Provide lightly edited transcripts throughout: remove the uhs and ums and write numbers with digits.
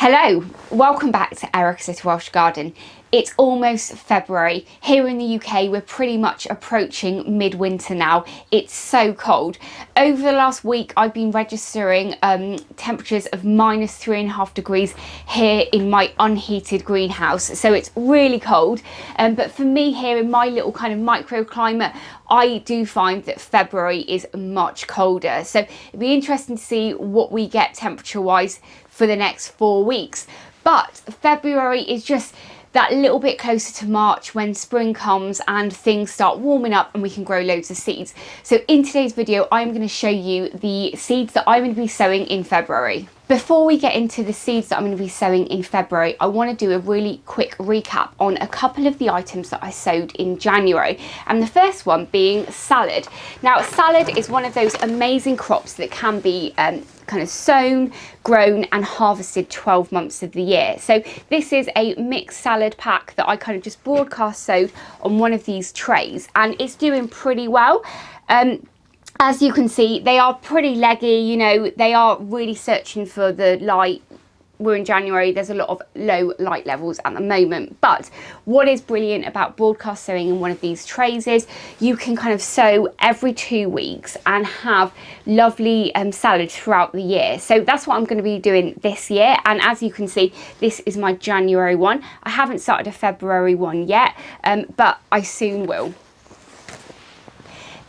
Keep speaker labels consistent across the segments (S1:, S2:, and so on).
S1: Hello, welcome back to Erica's Little Welsh Garden. It's almost February. Here in the UK, we're pretty much approaching midwinter now. It's so cold. Over the last week, I've been registering temperatures of -3.5 degrees here in my unheated greenhouse. So it's really cold. But for me here in my little kind of microclimate, I do find that February is much colder. So it'd be interesting to see what we get temperature-wise for the next 4 weeks. But February is just that little bit closer to March when spring comes and things start warming up and we can grow loads of seeds. So in today's video, I'm going to show you the seeds that I'm going to be sowing in February. Before we get into the seeds that I'm going to be sowing in February, I want to do a really quick recap on a couple of the items that I sowed in January. And the first one being salad. Now, salad is one of those amazing crops that can be kind of sown, grown and harvested 12 months of the year. So this is a mixed salad pack that I kind of just broadcast sowed on one of these trays, and it's doing pretty well. As you can see, they are pretty leggy, you know, they are really searching for the light. We're in January, there's a lot of low light levels at the moment. But what is brilliant about broadcast sowing in one of these trays is you can kind of sow every 2 weeks and have lovely salad throughout the year. So that's what I'm going to be doing this year. And as you can see, this is my January one. I haven't started a February one yet, but I soon will.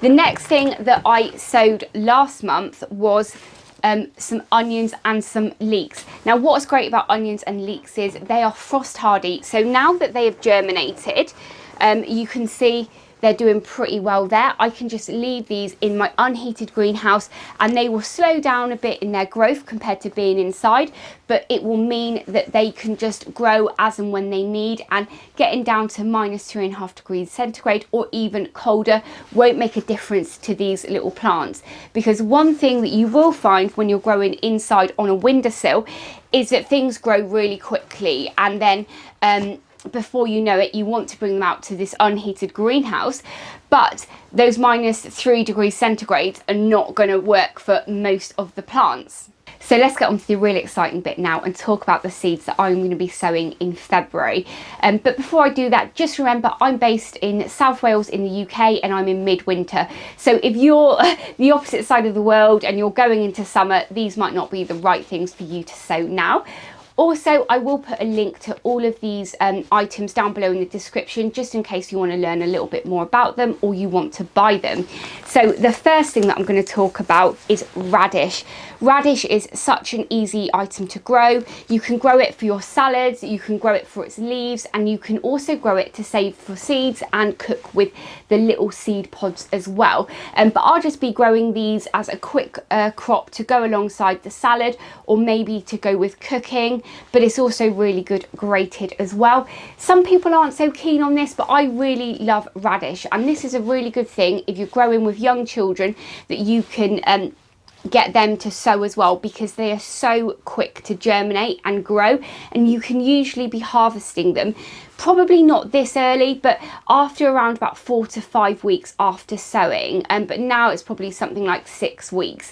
S1: The next thing that I sowed last month was some onions and some leeks. Now, what's great about onions and leeks is they are frost hardy. So now that they have germinated, you can see they're doing pretty well there. I can just leave these in my unheated greenhouse and they will slow down a bit in their growth compared to being inside, but it will mean that they can just grow as and when they need, and getting down to -3.5 degrees centigrade or even colder won't make a difference to these little plants. Because one thing that you will find when you're growing inside on a windowsill is that things grow really quickly, and then before you know it, you want to bring them out to this unheated greenhouse, but those -3 degrees centigrade are not going to work for most of the plants. So let's get on to the really exciting bit now and talk about the seeds that I'm going to be sowing in February. But before I do that, just remember I'm based in South Wales in the UK and I'm in midwinter. So if you're the opposite side of the world and you're going into summer, these might not be the right things for you to sow now. Also, I will put a link to all of these items down below in the description, just in case you want to learn a little bit more about them or you want to buy them. So the first thing that I'm going to talk about is radish. Radish is such an easy item to grow. You can grow it for your salads, you can grow it for its leaves, and you can also grow it to save for seeds and cook with the little seed pods as well. But I'll just be growing these as a quick crop to go alongside the salad, or maybe to go with cooking. But it's also really good grated as well. Some people aren't so keen on this, but I really love radish, and this is a really good thing if you're growing with young children, that you can get them to sow as well, because they are so quick to germinate and grow, and you can usually be harvesting them probably not this early, but after around about 4 to 5 weeks after sowing, but now it's probably something like 6 weeks.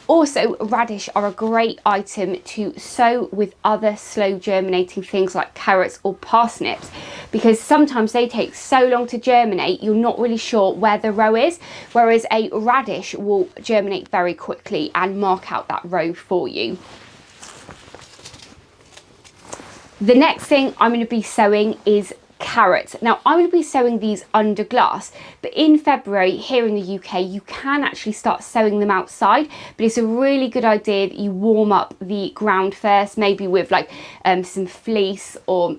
S1: Also, radish are a great item to sow with other slow germinating things like carrots or parsnips, because sometimes they take so long to germinate you're not really sure where the row is, whereas a radish will germinate very quickly and mark out that row for you. The next thing I'm going to be sowing is carrots. Now, I'm going to be sowing these under glass, but in February here in the UK you can actually start sowing them outside, but it's a really good idea that you warm up the ground first, maybe with like some fleece or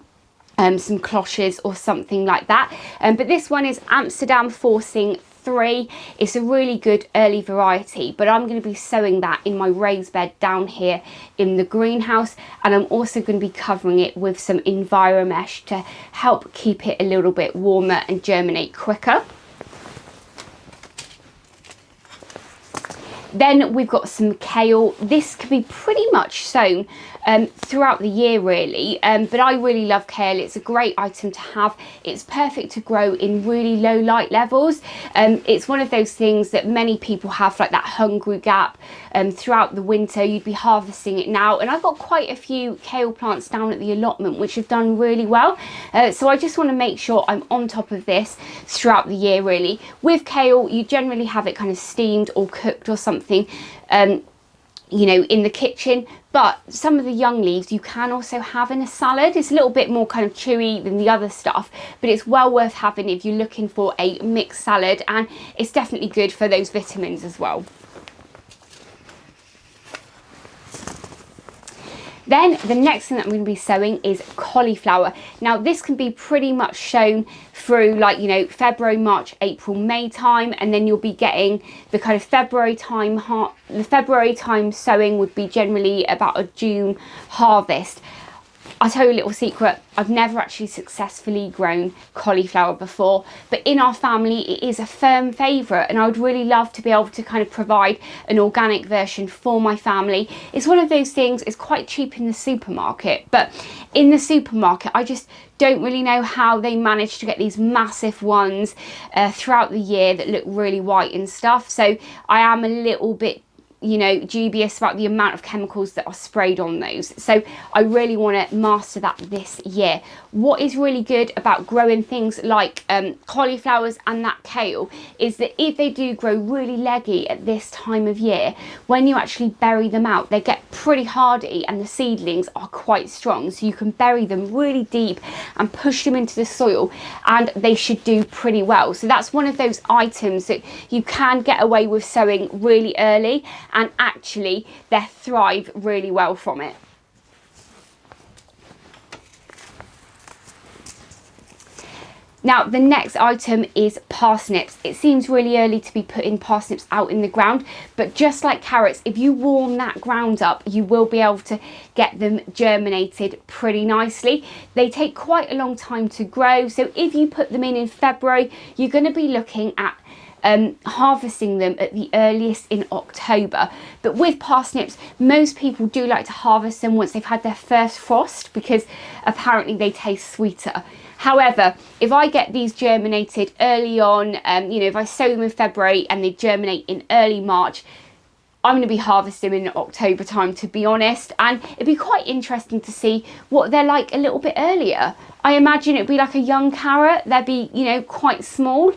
S1: some cloches or something like that. But this one is Amsterdam Forcing 3. It's a really good early variety, but I'm going to be sowing that in my raised bed down here in the greenhouse, and I'm also going to be covering it with some Enviromesh to help keep it a little bit warmer and germinate quicker. Then we've got some kale. This can be pretty much sown throughout the year really, but I really love kale. It's a great item to have. It's perfect to grow in really low light levels. It's one of those things that many people have like that hungry gap throughout the winter. You'd be harvesting it now, and I've got quite a few kale plants down at the allotment which have done really well, so I just want to make sure I'm on top of this throughout the year really. With kale, you generally have it kind of steamed or cooked or something, you know, in the kitchen, but some of the young leaves you can also have in a salad. It's a little bit more kind of chewy than the other stuff, but it's well worth having if you're looking for a mixed salad, and it's definitely good for those vitamins as well. Then the next thing that I'm going to be sowing is cauliflower. Now this can be pretty much sown through like, you know, February, March, April, May time, and then you'll be getting the kind of February time, the February time sowing would be generally about a June harvest. I'll tell you a little secret, I've never actually successfully grown cauliflower before, but in our family it is a firm favourite, and I would really love to be able to kind of provide an organic version for my family. It's one of those things, it's quite cheap in the supermarket, but in the supermarket I just don't really know how they manage to get these massive ones throughout the year that look really white and stuff, so I am a little bit, you know, dubious about the amount of chemicals that are sprayed on those. So I really want to master that this year. What is really good about growing things like cauliflowers and that kale is that if they do grow really leggy at this time of year, when you actually bury them out, they get pretty hardy and the seedlings are quite strong. So you can bury them really deep and push them into the soil, and they should do pretty well. So that's one of those items that you can get away with sowing really early, and actually they thrive really well from it. Now the next item is parsnips. It seems really early to be putting parsnips out in the ground, but just like carrots, if you warm that ground up, you will be able to get them germinated pretty nicely. They take quite a long time to grow, so if you put them in February, you're going to be looking at harvesting them at the earliest in October. But with parsnips, most people do like to harvest them once they've had their first frost, because apparently they taste sweeter. However, if I get these germinated early on, you know, if I sow them in February and they germinate in early March, I'm going to be harvesting them in October time, to be honest, and it'd be quite interesting to see what they're like a little bit earlier. I imagine it'd be like a young carrot. They'd be, you know, quite small.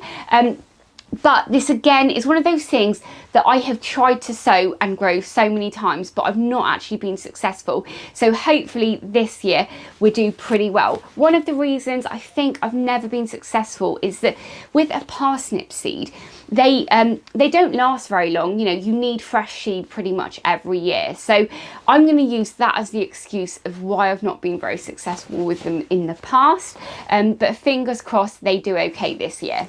S1: But this again is one of those things that I have tried to sow and grow so many times, but I've not actually been successful. So hopefully this year we do pretty well. One of the reasons I think I've never been successful is that with a parsnip seed, they don't last very long. You know, you need fresh seed pretty much every year. So I'm going to use that as the excuse of why I've not been very successful with them in the past. But fingers crossed they do okay this year.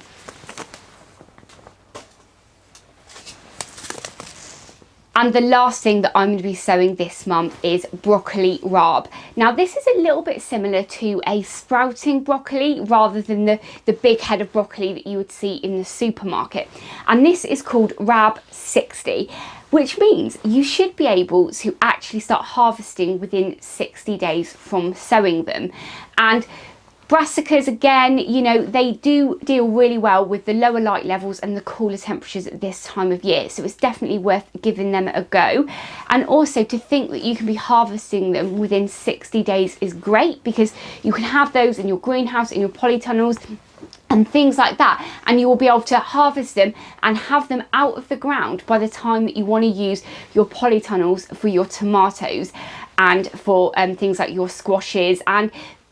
S1: And the last thing that I'm going to be sowing this month is broccoli RAAB. Now this is a little bit similar to a sprouting broccoli rather than the big head of broccoli that you would see in the supermarket. And this is called RAAB 60, which means you should be able to actually start harvesting within 60 days from sowing them. And brassicas, again, you know, they do deal really well with the lower light levels and the cooler temperatures at this time of year, so it's definitely worth giving them a go. And also to think that you can be harvesting them within 60 days is great, because you can have those in your greenhouse, in your polytunnels and things like that, and you will be able to harvest them and have them out of the ground by the time that you want to use your polytunnels for your tomatoes and for things like your squashes and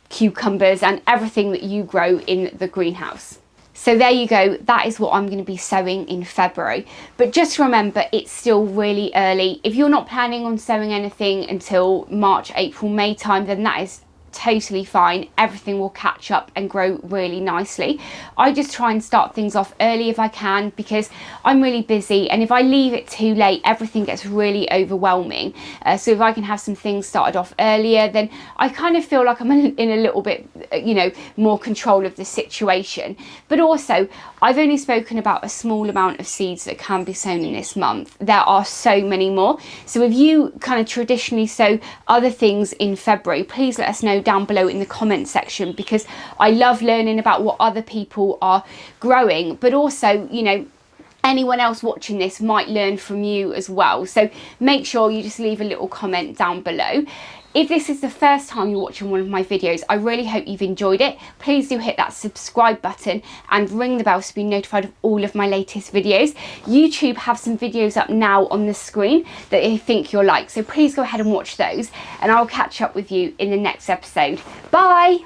S1: cucumbers and everything that you grow in the greenhouse. So there you go, that is what I'm going to be sowing in February. But just remember, it's still really early. If you're not planning on sowing anything until March, April, May time, then that is totally fine. Everything will catch up and grow really nicely. I just try and start things off early if I can, because I'm really busy, and if I leave it too late, everything gets really overwhelming. So if I can have some things started off earlier, then I kind of feel like I'm in a little bit, you know, more control of the situation. But also, I've only spoken about a small amount of seeds that can be sown in this month. There are so many more. So if you kind of traditionally sow other things in February, please let us know down below in the comment section, because I love learning about what other people are growing, but also, you know, anyone else watching this might learn from you as well. So make sure you just leave a little comment down below. If this is the first time you're watching one of my videos, I really hope you've enjoyed it. Please do hit that subscribe button and ring the bell to be notified of all of my latest videos. YouTube have some videos up now on the screen that I think you'll like, so please go ahead and watch those, and I'll catch up with you in the next episode. Bye!